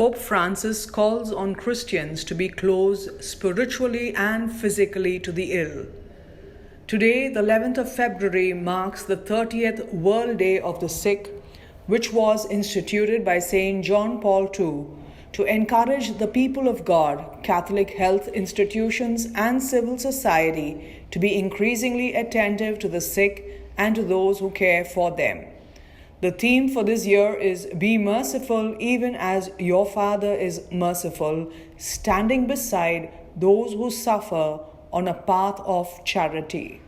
Pope Francis calls on Christians to be close spiritually and physically to the ill. Today, the 11th of February, marks the 30th World Day of the Sick, which was instituted by St. John Paul II to encourage the people of God, Catholic health institutions, and civil society to be increasingly attentive to the sick and to those who care for them. The theme for this year is Be Merciful Even as Your Father is Merciful, standing beside those who suffer on a path of charity.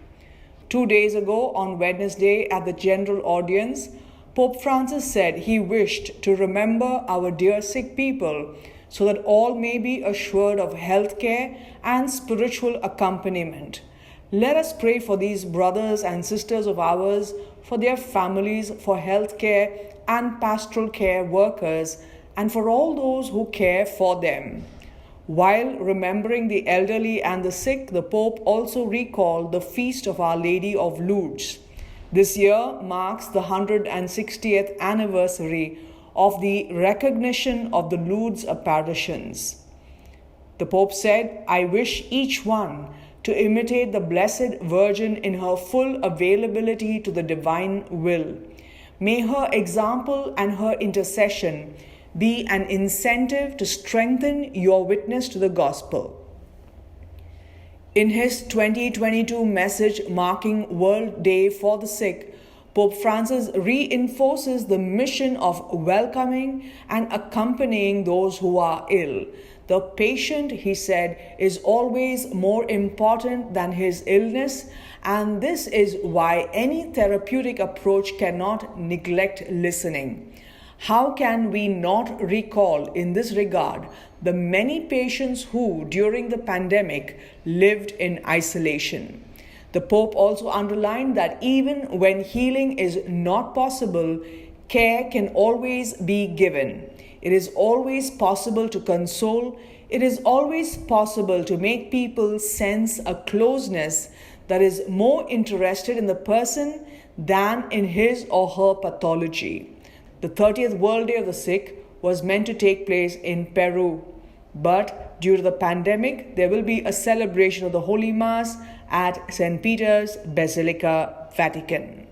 2 days ago, on Wednesday, at the general audience, Pope Francis said he wished to remember our dear sick people so that all may be assured of health care and spiritual accompaniment. Let us pray for these brothers and sisters of ours, for their families, for health care and pastoral care workers, and for all those who care for them. While remembering the elderly and the sick, the Pope also recalled the feast of Our Lady of Lourdes. This year marks the 160th anniversary of the recognition of the Lourdes apparitions. The Pope said, "I wish each one to imitate the Blessed Virgin in her full availability to the divine will. May her example and her intercession be an incentive to strengthen your witness to the gospel." In his 2022 message marking World Day for the Sick, Pope Francis reinforces the mission of welcoming and accompanying those who are ill. The patient, he said, is always more important than his illness, and this is why any therapeutic approach cannot neglect listening. How can we not recall in this regard the many patients who, during the pandemic, lived in isolation? The Pope also underlined that even when healing is not possible, care can always be given. It is always possible to console. It is always possible to make people sense a closeness that is more interested in the person than in his or her pathology. The 30th World Day of the Sick was meant to take place in Peru, but due to the pandemic, there will be a celebration of the Holy Mass at St. Peter's Basilica, Vatican.